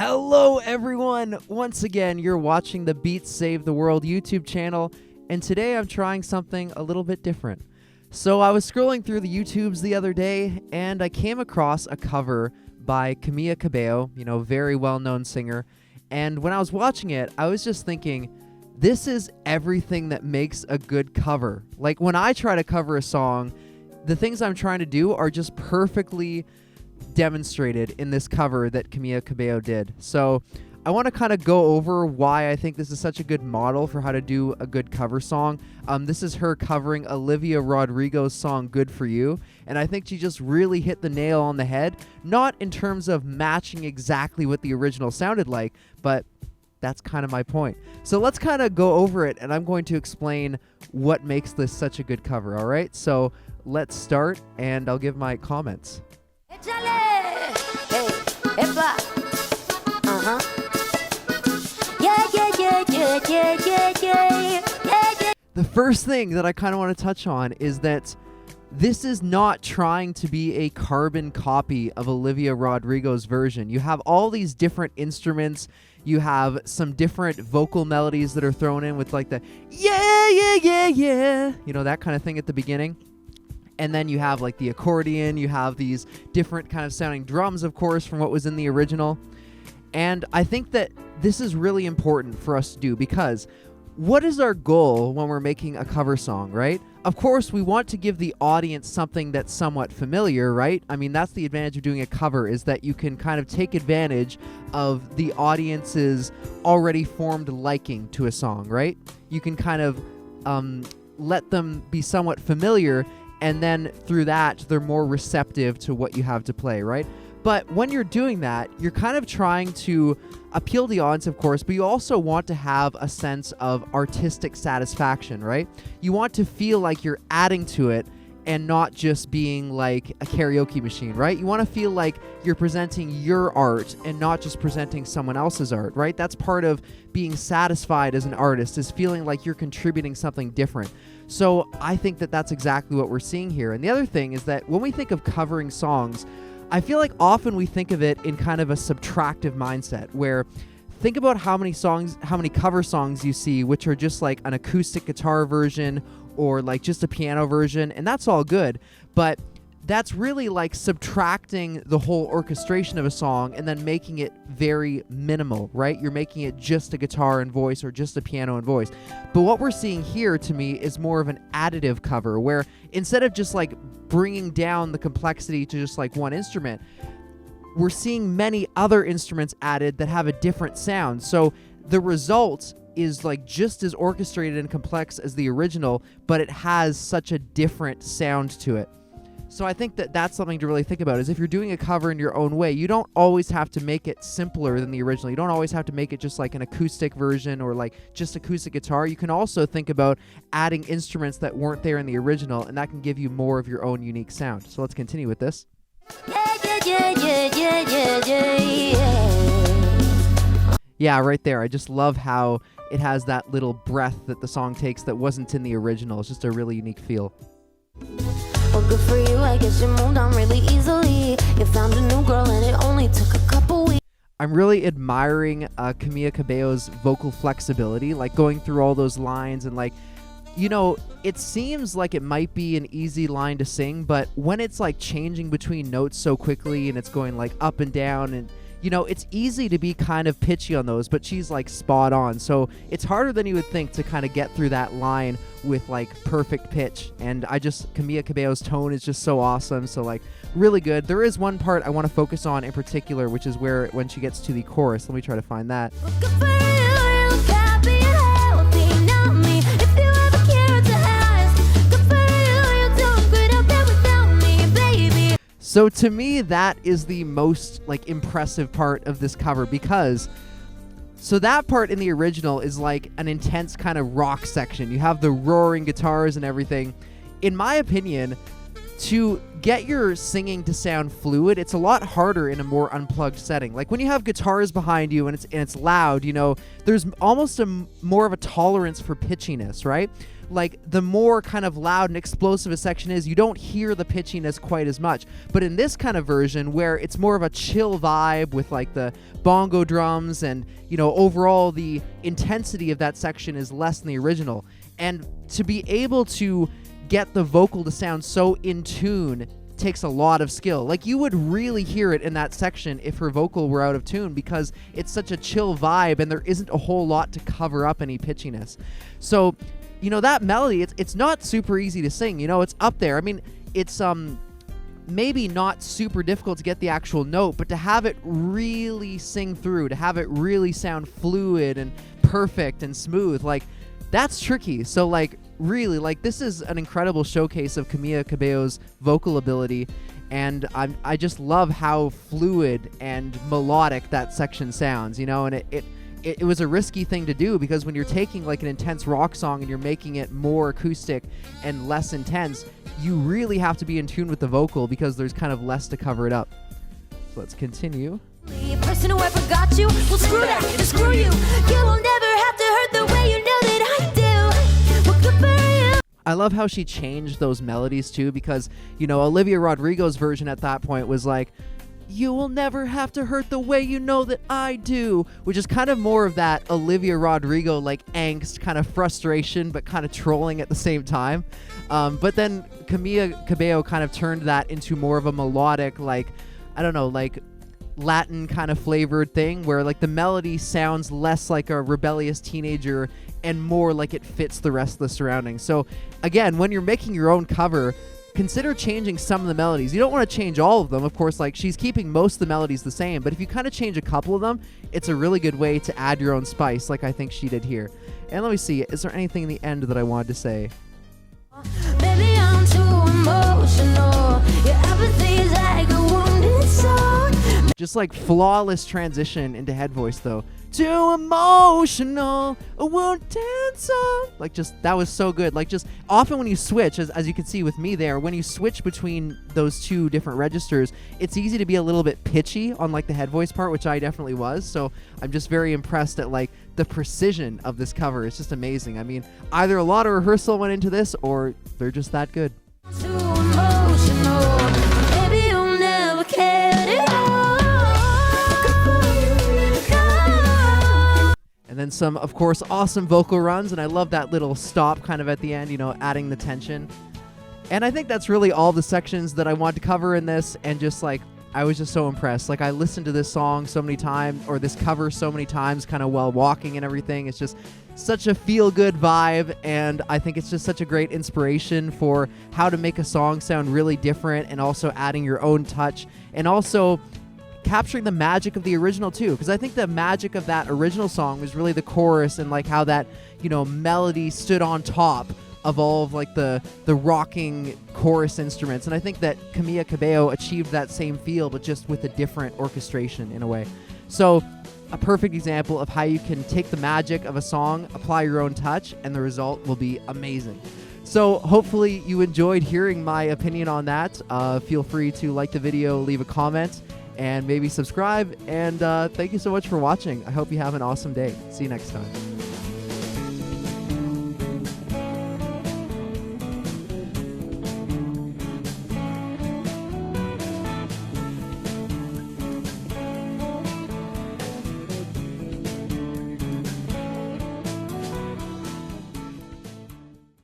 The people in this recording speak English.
Hello everyone! Once again, you're watching the Beats Save the World YouTube channel, and today I'm trying something a little bit different. So I was scrolling through the YouTubes the other day, and I came across a cover by Camila Cabello, very well-known singer, and when I was watching it, I was just thinking, this is everything that makes a good cover. Like, when I try to cover a song, the things I'm trying to do are just perfectly demonstrated in this cover that Camila Cabello did. So I want to kind of go over why I think this is such a good model for how to do a good cover song. This is her covering Olivia Rodrigo's song Good For You, and I think she just really hit the nail on the head, not in terms of matching exactly what the original sounded like, but that's kind of my point. So let's kind of go over it, and I'm going to explain what makes this such a good cover, all right? So let's start, and I'll give my comments. The first thing that I kind of want to touch on is that this is not trying to be a carbon copy of Olivia Rodrigo's version. You have all these different instruments. You have some different vocal melodies that are thrown in with like the yeah, that kind of thing at the beginning. And then you have like the accordion, you have these different kind of sounding drums, of course, from what was in the original. And I think that this is really important for us to do, because what is our goal when we're making a cover song, right? Of course, we want to give the audience something that's somewhat familiar, right? I mean, that's the advantage of doing a cover, is that you can kind of take advantage of the audience's already formed liking to a song, right? You can kind of let them be somewhat familiar, and then through that, they're more receptive to what you have to play, right? But when you're doing that, you're kind of trying to appeal to the audience, of course, but you also want to have a sense of artistic satisfaction, right? You want to feel like you're adding to it and not just being like a karaoke machine, right? You want to feel like you're presenting your art and not just presenting someone else's art, right? That's part of being satisfied as an artist, is feeling like you're contributing something different. So I think that that's exactly what we're seeing here. And the other thing is that when we think of covering songs, I feel like often we think of it in kind of a subtractive mindset, where think about how many cover songs you see which are just like an acoustic guitar version or like just a piano version, and that's all good, but that's really like subtracting the whole orchestration of a song and then making it very minimal, right? You're making it just a guitar and voice or just a piano and voice. But what we're seeing here, to me, is more of an additive cover, where instead of just like bringing down the complexity to just like one instrument, we're seeing many other instruments added that have a different sound. So the result is like just as orchestrated and complex as the original, but it has such a different sound to it. So I think that that's something to really think about, is if you're doing a cover in your own way, you don't always have to make it simpler than the original. You don't always have to make it just like an acoustic version or like just acoustic guitar. You can also think about adding instruments that weren't there in the original, and that can give you more of your own unique sound. So let's continue with this. Yeah, right there. I just love how it has that little breath that the song takes that wasn't in the original. It's just a really unique feel. Well, good for you, I guess you moved on really easily. You found a new girl and it only took a couple weeks. I'm really admiring Camila Cabello's vocal flexibility, like going through all those lines and like, it seems like it might be an easy line to sing, but when it's like changing between notes so quickly and it's going like up and down, and it's easy to be kind of pitchy on those, but she's like spot on. So it's harder than you would think to kind of get through that line with like perfect pitch. And Camila Cabello's tone is just so awesome. So like really good. There is one part I want to focus on in particular, which is when she gets to the chorus. Let me try to find that. So to me, that is the most like impressive part of this cover, because that part in the original is like an intense kind of rock section. You have the roaring guitars and everything. In my opinion, to get your singing to sound fluid, it's a lot harder in a more unplugged setting. Like when you have guitars behind you and it's loud, there's almost more of a tolerance for pitchiness, right? like the more kind of loud and explosive a section is, you don't hear the pitchiness quite as much. But in this kind of version where it's more of a chill vibe with like the bongo drums and, you know, overall the intensity of that section is less than the original. And to be able to get the vocal to sound so in tune takes a lot of skill. Like, you would really hear it in that section if her vocal were out of tune, because it's such a chill vibe and there isn't a whole lot to cover up any pitchiness. So, you know, that melody, it's not super easy to sing, you know, it's up there. I mean, it's maybe not super difficult to get the actual note, but to have it really sing through, to have it really sound fluid and perfect and smooth, like, that's tricky. So, like, really, like, this is an incredible showcase of Camila Cabello's vocal ability, and I just love how fluid and melodic that section sounds, you know. And it was a risky thing to do, because when you're taking like an intense rock song and you're making it more acoustic and less intense, you really have to be in tune with the vocal, because there's kind of less to cover it up. So let's continue. Person who ever got you, well, screw that, screw you. You will never have to hurt the way you know that I do. Well, good for you. I love how she changed those melodies too, because, you know, Olivia Rodrigo's version at that point was like, you will never have to hurt the way you know that I do, which is kind of more of that Olivia Rodrigo like angst, kind of frustration, but kind of trolling at the same time. But then Camila Cabello kind of turned that into more of a melodic, like, I don't know, like Latin kind of flavored thing, where like the melody sounds less like a rebellious teenager and more like it fits the rest of the surroundings. So again, when you're making your own cover, consider changing some of the melodies. You don't want to change all of them, of course. Like, she's keeping most of the melodies the same, but if you kind of change a couple of them, it's a really good way to add your own spice, like I think she did here. And let me see, is there anything in the end that I wanted to say? Baby, I'm too emotional. Your apathy is like a wounded soul. Just like flawless transition into head voice though. Too emotional, a wounded soul. Like, just, that was so good. Like, just often when you switch, as you can see with me there, when you switch between those two different registers, it's easy to be a little bit pitchy on like the head voice part, which I definitely was. So I'm just very impressed at like the precision of this cover. It's just amazing. I mean, either a lot of rehearsal went into this, or they're just that good. Too emotional. Baby, you'll never care at all. And then some, of course, awesome vocal runs, and I love that little stop kind of at the end, you know, adding the tension. And I think that's really all the sections that I wanted to cover in this, and just like, I was just so impressed. Like, I listened to this song so many times, or this cover so many times, kind of while walking and everything. It's just such a feel-good vibe, and I think it's just such a great inspiration for how to make a song sound really different, and also adding your own touch, and also capturing the magic of the original too, because I think the magic of that original song was really the chorus, and like how that, you know, melody stood on top of all of like the rocking chorus instruments. And I think that Camila Cabello achieved that same feel, but just with a different orchestration in a way. So a perfect example of how you can take the magic of a song, apply your own touch, and the result will be amazing. So hopefully you enjoyed hearing my opinion on that. Feel free to like the video, leave a comment, and maybe subscribe. And thank you so much for watching. I hope you have an awesome day. See you next time.